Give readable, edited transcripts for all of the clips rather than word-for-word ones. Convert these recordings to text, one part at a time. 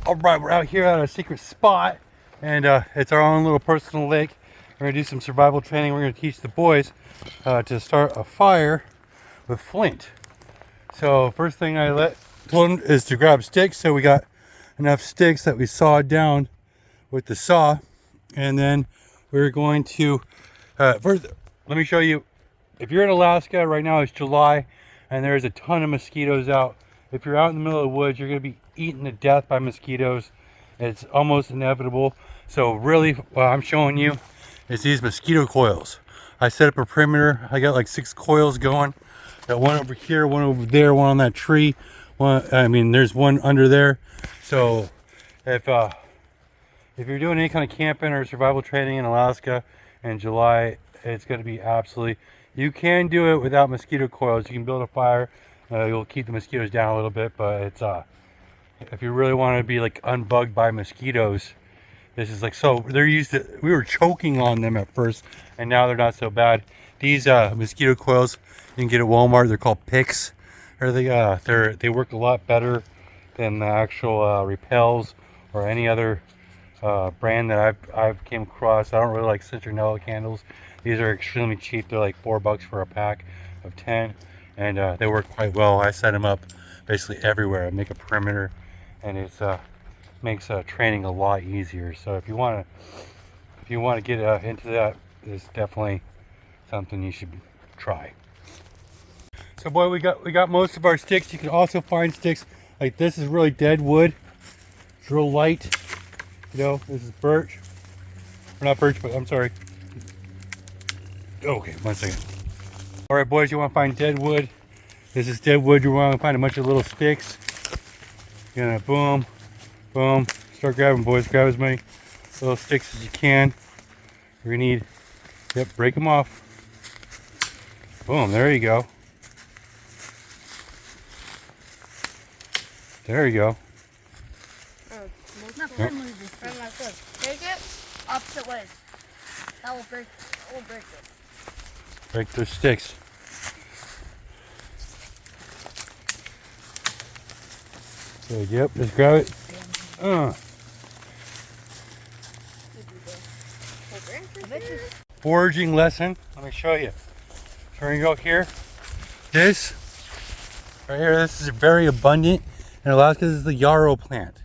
All right, we're out here at a secret spot, and it's our own little personal lake. We're gonna do some survival training. We're gonna teach the boys to start a fire with flint. So first thing I told them is to grab sticks. So we got enough sticks that we sawed down with the saw, and then we're going to first. Let me show you. If you're in Alaska right now, it's July, and there's a ton of mosquitoes out. If you're out in the middle of the woods, you're gonna be eaten to death by mosquitoes. It's almost inevitable. So really what I'm showing you is these mosquito coils. I set up a perimeter. I got like 6 coils going. Got one over here, one over there, one on that tree. There's one under there. So if you're doing any kind of camping or survival training in Alaska in July, it's going to be absolutely, you can do it without mosquito coils. You can build a fire. You'll keep the mosquitoes down a little bit, but it's if you really want to be like unbugged by mosquitoes, this is like, so they're used to, we were choking on them at first, and now they're not so bad. These mosquito coils you can get at Walmart. They're called Picks. They work a lot better than the actual repels or any other brand that I've came across. I don't really like citronella candles. These are extremely cheap. They're like $4 for a pack of 10, and they work quite well. I set them up basically everywhere. I make a perimeter, and it's makes training a lot easier. So if you want to get into that, it's definitely something you should try. So boy, we got most of our sticks. You can also find sticks like this. Is really dead wood. It's real light. You know, this is birch. Or not birch, but I'm sorry. Okay, 1 second. All right, boys, you want to find dead wood. This is dead wood. You want to find a bunch of little sticks. You're gonna boom, boom. Start grabbing, boys. Grab as many little sticks as you can. You're gonna need, yep, break them off. Boom, there you go. There you go. Yep. Take it opposite ways. That will break it. Break those sticks. So, yep, just grab it. Foraging lesson. Let me show you. So we're gonna go here. This right here. This is very abundant in Alaska. This is the yarrow plant.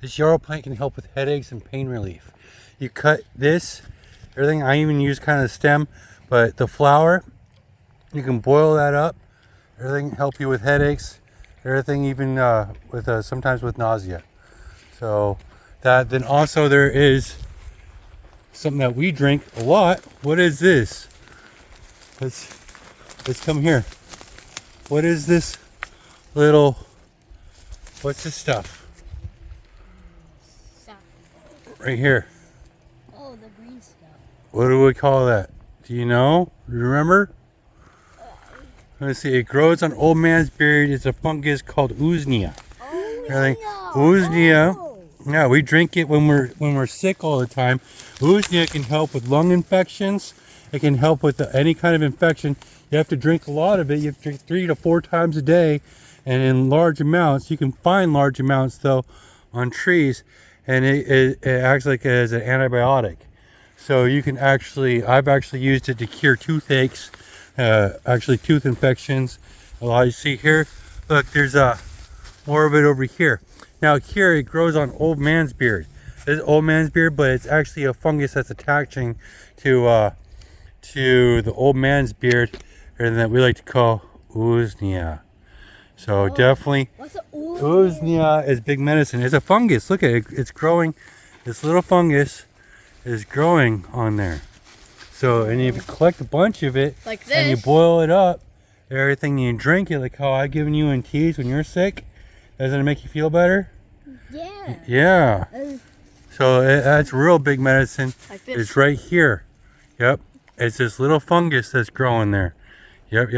This yarrow plant can help with headaches and pain relief. You cut this, everything. I even use kind of the stem, but the flower, you can boil that up. Everything help you with headaches. Everything, even with sometimes with nausea. So that, then also there is something that we drink a lot. What is this? Let's come here. What is this little? What's this stuff? Stop. Right here. Oh, the green stuff. What do we call that? Do you know? Do you remember? Let's see. It grows on old man's beard. It's a fungus called usnea. Usnea. Oh. Yeah, we drink it when we're sick all the time. Usnea can help with lung infections. It can help with any kind of infection. You have to drink a lot of it. You have to drink 3 to 4 times a day, and in large amounts. You can find large amounts though on trees, and it acts like as an antibiotic. So you can I've actually used it to cure toothaches, actually tooth infections. You see here, look, there's more of it over here. Now here it grows on old man's beard. This is old man's beard, but it's actually a fungus that's attaching to the old man's beard, and that we like to call usnea. So definitely, usnea is big medicine. It's a fungus. Look at it. It's growing. This little fungus is growing on there. So, and if you collect a bunch of it, like this, and you boil it up, everything, you drink it, like how I've given you in teas when you're sick, doesn't it make you feel better? Yeah. Yeah. So that's real big medicine. Like this. It's right here. Yep. It's this little fungus that's growing there. Yep.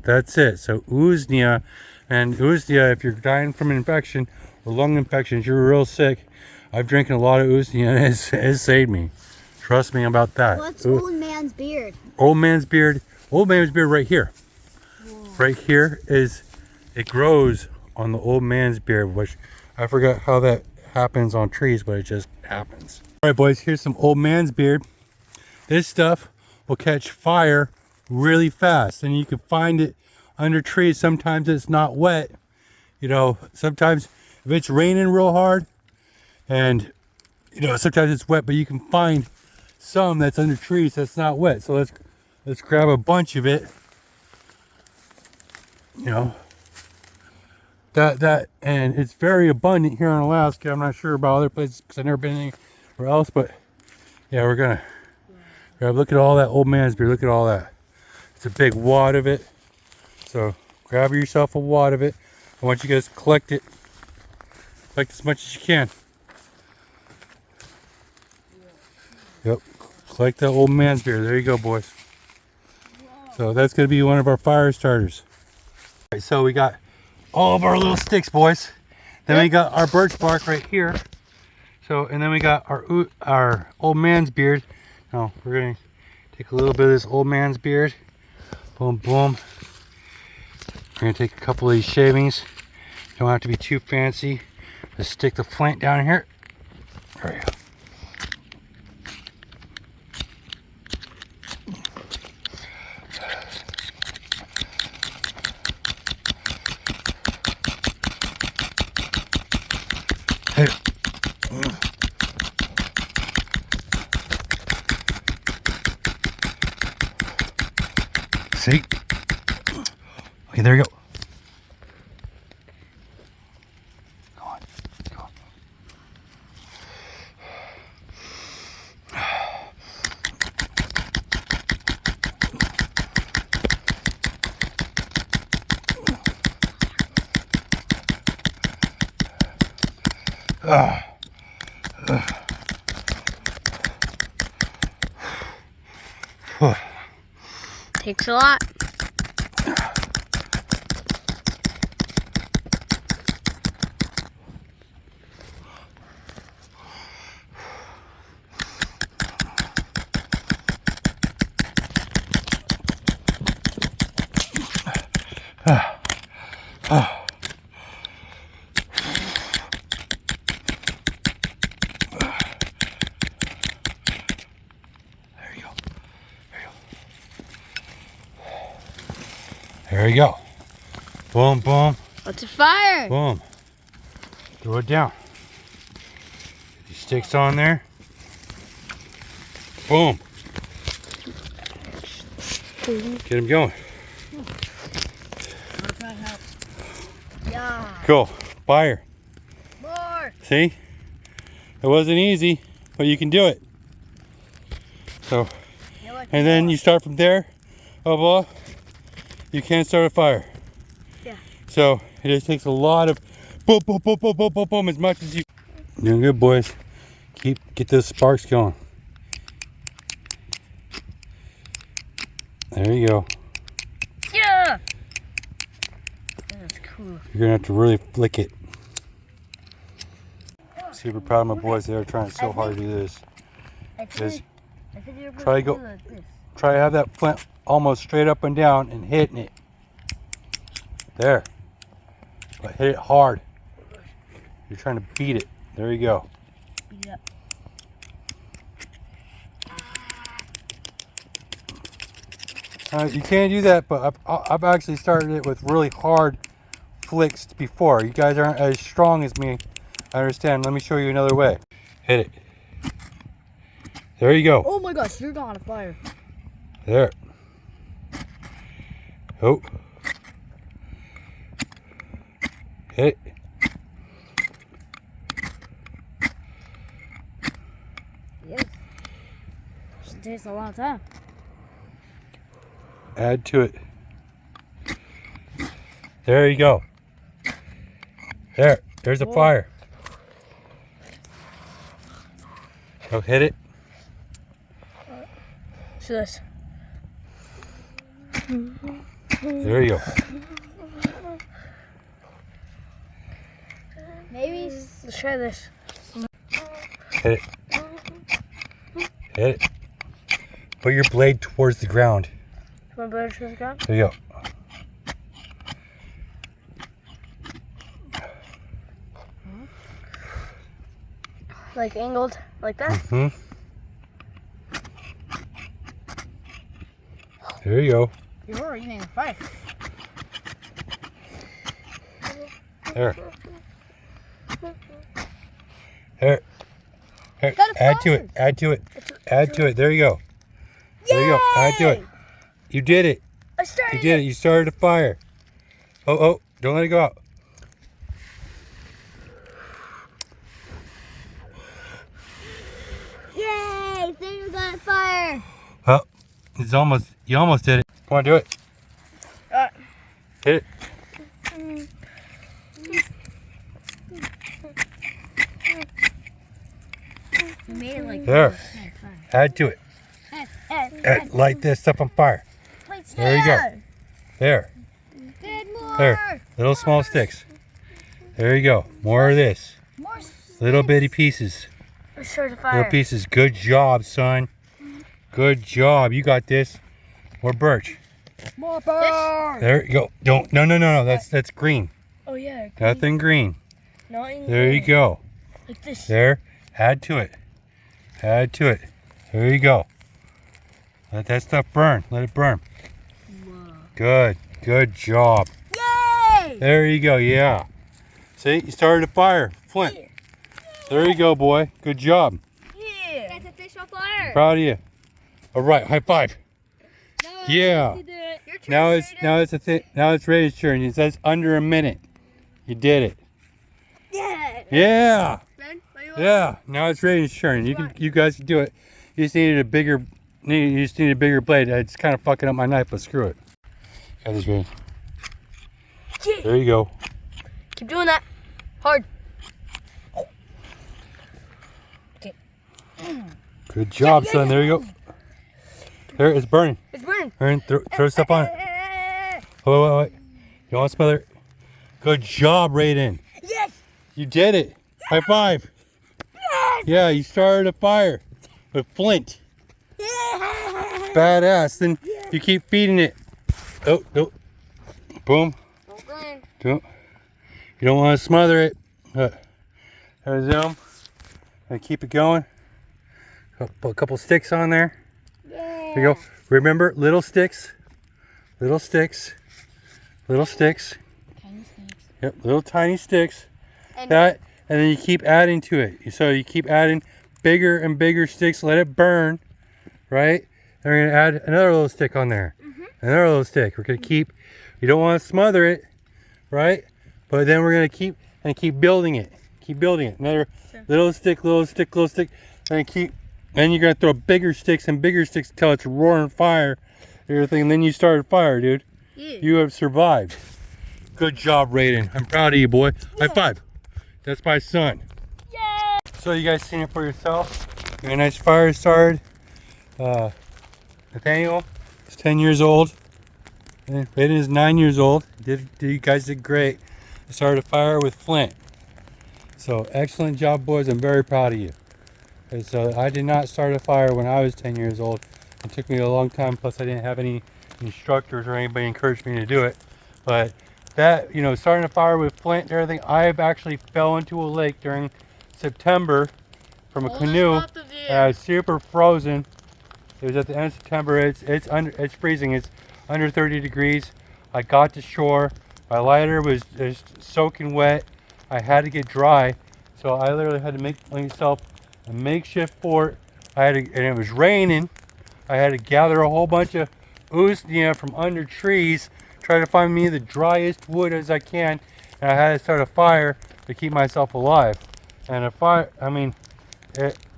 That's it. So usnea, and usnea, if you're dying from an infection or lung infections, you're real sick. I've drinking a lot of usnea, and it's saved me. Trust me about that. What's old man's beard? Old man's beard. Old man's beard right here. Whoa. Right here is, it grows on the old man's beard, which I forgot how happens on trees, but it just happens. All right, boys, here's some old man's beard. This stuff will catch fire really fast, and you can find it under trees. Sometimes it's not wet. You know, sometimes if it's raining real hard, and you know, sometimes it's wet, but you can find some that's under trees that's not wet. So let's grab a bunch of it. You know, that and it's very abundant here in Alaska. I'm not sure about other places because I've never been anywhere else, but yeah, we're gonna grab. Look at all that old man's beard. Look at all that. It's a big wad of it. So grab yourself a wad of it. I want you guys to collect it. Collect as much as you can. Yep. Collect that old man's beard. There you go, boys. So that's going to be one of our fire starters. All right, so we got all of our little sticks, boys. Then we got our birch bark right here. So, and then we got our old man's beard. Now we're going to take a little bit of this old man's beard. Boom, boom. We're going to take a couple of these shavings. Don't have to be too fancy. Just stick the flint down here. There we go. Hey. See? Okay, there you go. Go on. Go on. Takes a lot. There you go. Boom, boom. What's a fire? Boom. Throw it down. Get your sticks on there. Boom. Get them going. Yeah. Cool. Fire. More. See? It wasn't easy, but you can do it. So, and then you start from there. Blah, blah. You can't start a fire. Yeah. So it just takes a lot of boom, boom, boom, boom, boom, boom, boom, as much as you. Doing good, boys. Get those sparks going. There you go. Yeah. That's cool. You're gonna have to really flick it. Super proud of my boys. They are trying so hard to do this. Just try to have that flint almost straight up and down and hitting it. There. But hit it hard. You're trying to beat it. There you go. Beat it up. You can't do that, but I've actually started it with really hard flicks before. You guys aren't as strong as me. I understand. Let me show you another way. Hit it. There you go. Oh my gosh, you're on fire. There. Oh. Hit it. Yes. It takes a long time. Add to it. There you go. There's a fire. Go hit it. See this. There you go. Maybe let's try this. Hit it. Hit it. Put your blade towards the ground. My blade towards the ground? There you go. Like angled, like that? Mm-hmm. There you go. You're already eating the fire. There. There. There. Got a Add to fire. it. Add to it. Add to it. There you go. There you go. Add to it. You did it. I started You did it. You started a fire. Oh, oh. Don't let it go out. Yay! Finger got a fire. Oh, it's almost. You almost did it. Come on, do it. Hit it. You made it like There. Add to it. Light this stuff on fire. There you go. There. Good more. There. Little small sticks. There you go. More of this. More Little bitty pieces. I started a fire. Little pieces. Good job, son. Good job. You got this. More birch. More bird. There you go. Don't. No. That's green. Oh yeah. Nothing green. Not in There you go. Like this. There. Add to it. Add to it. There you go. Let that stuff burn. Let it burn. Whoa. Good. Good job. Yay! There you go. Yeah. See, you started a fire. Flint. Yeah. There you go, boy. Good job. Yeah. That's a fish on fire. Proud of you. All right. High five. Yeah. Now it's Ray's turn. It says under a minute. You did it. Yeah. Yeah. Ben, what do you want? Yeah. Now it's Ray's turn. You guys can do it. You just needed a bigger blade. It's kind of fucking up my knife, but screw it. Got this, Ray. Yeah. There you go. Keep doing that. Hard. Okay. Good job, son. There you go. There, it's burning. It's burning. Burn. Throw stuff on it. Wait. You don't want to smother it? Good job, Raiden. Yes. You did it. High five. Yes. Yeah, you started a fire with flint. Yeah. Badass. Then you keep feeding it. Oh. Boom. Don't. You don't want to smother it. There's them. And keep it going. Put a couple sticks on there. Yeah. There you go. Remember, little sticks. Little sticks. Little sticks. Tiny snakes. Yep, little tiny sticks. And That, and then you keep adding to it. So you keep adding bigger and bigger sticks. Let it burn, right? And we're gonna add another little stick on there. Another little stick. We're gonna keep. You don't want to smother it, right? But then we're gonna keep building it. Keep building it. Another little stick, little stick, little stick. And keep. Then you're gonna throw bigger sticks and bigger sticks until it's roaring fire. Everything. And then you started fire, dude. Yeah. You have survived. Good job, Raiden. I'm proud of you, boy. High five. That's my son. Yay! So you guys seen it for yourself. We got a nice fire started. Nathaniel is 10 years old. And Raiden is 9 years old. You guys did great. I started a fire with flint. So excellent job, boys. I'm very proud of you. So I did not start a fire when I was 10 years old. It took me a long time. Plus I didn't have any instructors or anybody encouraged me to do it. But that, starting a fire with flint and everything, I've actually fell into a lake during September from a canoe. Super frozen. It was at the end of September. It's freezing. It's under 30 degrees. I got to shore. My lighter was just soaking wet. I had to get dry, so I literally had to make myself a makeshift fort. And it was raining. I had to gather a whole bunch of usnea from under trees, try to find me the driest wood as I can, and I had to start a fire to keep myself alive. And a fire,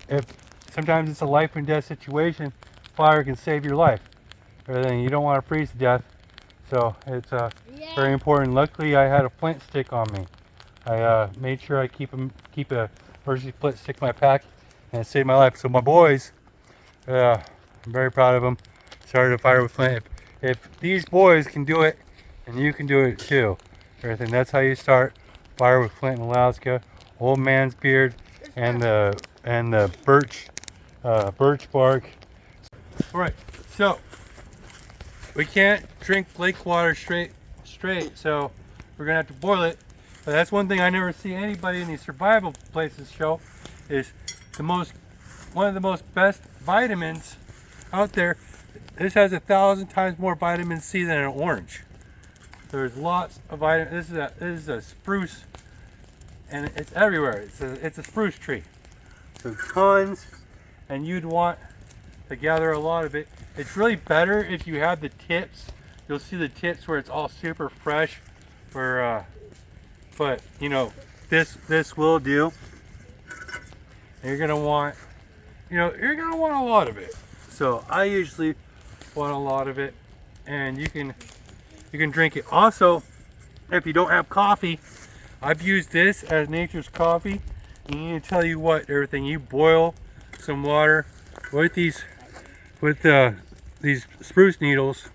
if sometimes it's a life and death situation, fire can save your life. Everything, you don't want to freeze to death, so it's very important. Luckily, I had a flint stick on me. I made sure I keep a emergency flint stick in my pack, and it saved my life. So my boys, I'm very proud of them. Started a fire with flint. If these boys can do it, then you can do it too. Everything. That's how you start fire with flint in Alaska. Old man's beard and the birch bark. All right, so we can't drink lake water straight, so we're gonna have to boil it. But that's one thing I never see anybody in these survival places show, is one of the most best vitamins out there. This has 1,000 times more vitamin C than an orange. There's lots of vitamins. This is a spruce, and it's everywhere. It's a spruce tree. So tons, and you'd want to gather a lot of it. It's really better if you have the tips. You'll see the tips where it's all super fresh. But you know, this will do. And you're gonna want, you're gonna want a lot of it. So I usually want a lot of it, and you can drink it. Also, if you don't have coffee, I've used this as nature's coffee. And you tell you what, everything, you boil some water with these spruce needles,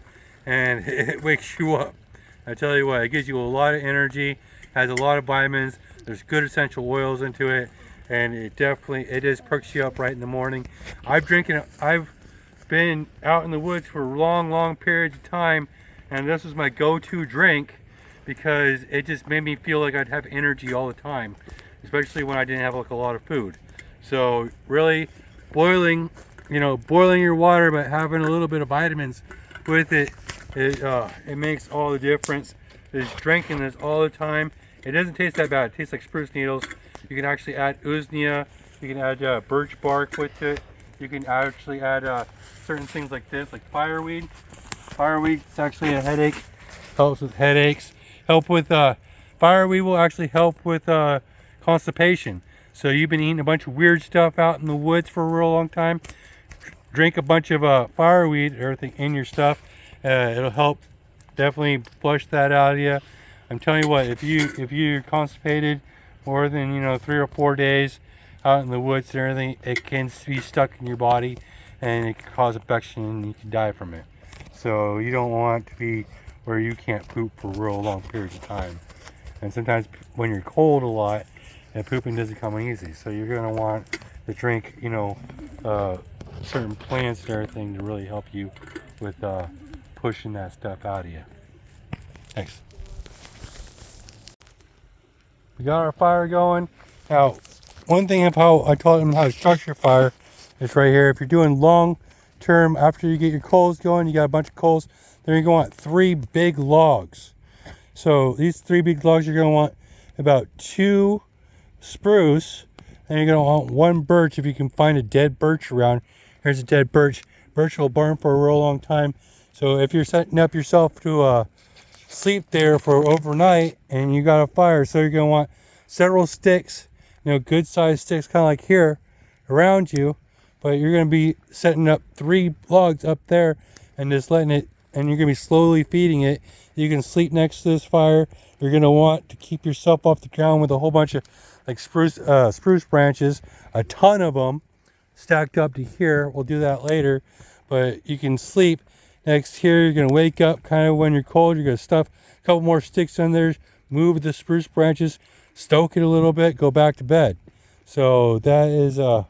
and it wakes you up. I tell you what, it gives you a lot of energy, has a lot of vitamins, there's good essential oils into it, and it just perks you up right in the morning. I've been out in the woods for long periods of time, and this was my go-to drink because it just made me feel like I'd have energy all the time, especially when I didn't have like a lot of food. So really boiling your water, but having a little bit of vitamins with it, it makes all the difference. Just drinking this all the time. It doesn't taste that bad. It tastes like spruce needles. You can actually add usnea. You can add birch bark with it. You can actually add certain things like this, like fireweed. Fireweed is actually a headache. Helps with headaches. Fireweed will actually help with constipation. So you've been eating a bunch of weird stuff out in the woods for a real long time. Drink a bunch of fireweed, everything in your stuff. It'll help definitely flush that out of you. I'm telling you what, if you're constipated more than 3 or 4 days out in the woods and everything, it can be stuck in your body and it can cause infection and you can die from it. So you don't want to be where you can't poop for real long periods of time. And sometimes when you're cold a lot, and pooping doesn't come easy. So you're gonna want to drink, certain plants and everything to really help you with pushing that stuff out of you. Thanks. We got our fire going. Now, one thing of how I taught them how to structure fire is right here. If you're doing long term, after you get your coals going, you got a bunch of coals, then you're going to want 3 big logs. So these 3 big logs, you're going to want about 2 spruce, and you're going to want 1 birch if you can find a dead birch around. Here's a dead birch. Birch will burn for a real long time. So if you're setting up yourself to sleep there for overnight and you got a fire, so you're going to want several sticks, good sized sticks, kind of like here around you, but you're going to be setting up 3 logs up there and just letting it, and you're going to be slowly feeding it. You can sleep next to this fire. You're going to want to keep yourself off the ground with a whole bunch of like spruce branches, a ton of them stacked up to here. We'll do that later, but you can sleep next here. You're going to wake up kind of when you're cold. You're going to stuff a couple more sticks in there, move the spruce branches, stoke it a little bit, go back to bed. So that is I've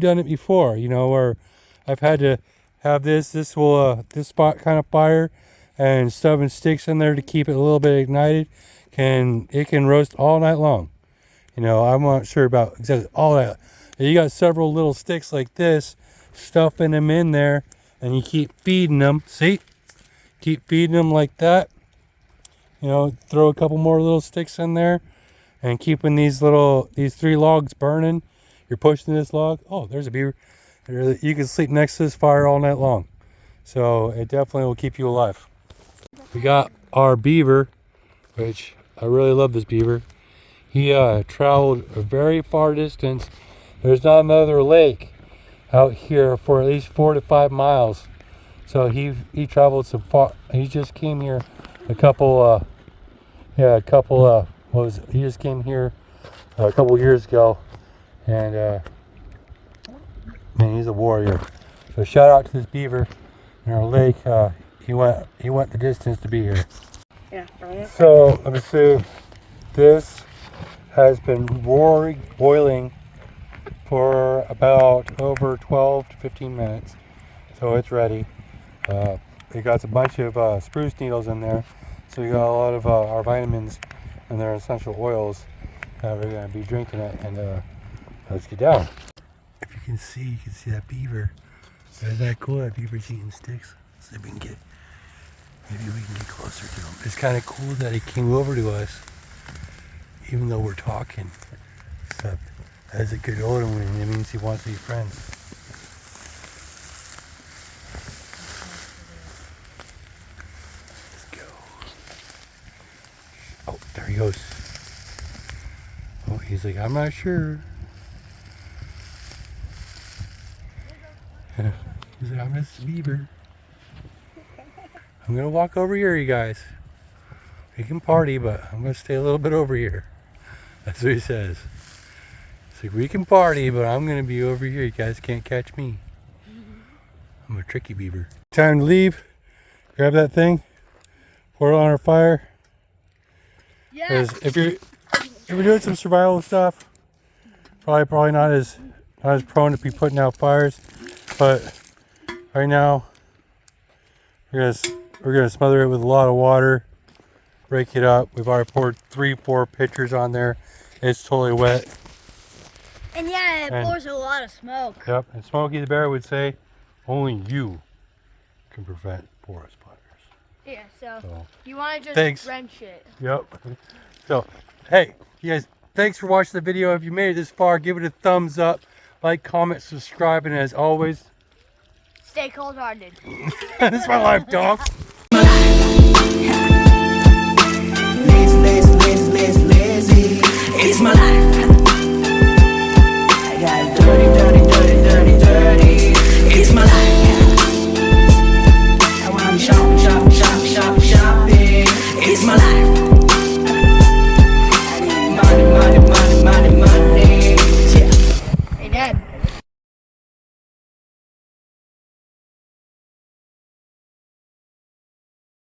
done it before, where I've had to have this spot kind of fire and stuffing sticks in there to keep it a little bit ignited. It can roast all night long. I'm not sure about exactly all that. You got several little sticks like this, stuffing them in there, and you keep feeding them. See? Keep feeding them like that. Throw a couple more little sticks in there, and keeping these 3 logs burning. You're pushing this log. Oh, there's a beaver. You can sleep next to this fire all night long. So it definitely will keep you alive. We got our beaver, which I really love this beaver. He traveled a very far distance. There's not another lake out here for at least 4 to 5 miles. So he traveled so far. He just came here he just came here a couple years ago, and man, he's a warrior. So shout out to this beaver in our lake. He went the distance to be here. Yeah, right. So let me see. This has been boiling for about over 12 to 15 minutes. So it's ready. It got a bunch of spruce needles in there. So we got a lot of our vitamins and their essential oils. Now we're gonna be drinking it, and let's get down. If you can see that beaver. Isn't that cool? That beaver's eating sticks. Let's see if we can get, maybe we can get closer to him. It's kind of cool that he came over to us, even though we're talking. So as a good older one, it means he wants to be friends. Let's go. Oh, there he goes. Oh, he's like, I'm not sure. He's like, I'm just a beaver. I'm gonna walk over here, you guys. We can party, but I'm gonna stay a little bit over here. That's what he says. He's like, we can party, but I'm gonna be over here. You guys can't catch me. I'm a tricky beaver. Time to leave. Grab that thing. Pour it on our fire. Yes. If you're doing some survival stuff, probably not as prone to be putting out fires. But right now, we're gonna smother it with a lot of water, break it up. We've already poured 3-4 pitchers on there. It's totally wet. And yeah, it pours a lot of smoke. Yep, and Smokey the Bear would say, only you can prevent forest fires. Yeah, so you want to just wrench it. Yep. So, hey, you guys, thanks for watching the video. If you made it this far, give it a thumbs up. Like, comment, subscribe, and as always, stay cold-hearted. That's my life, dog. Lazy, it's my life.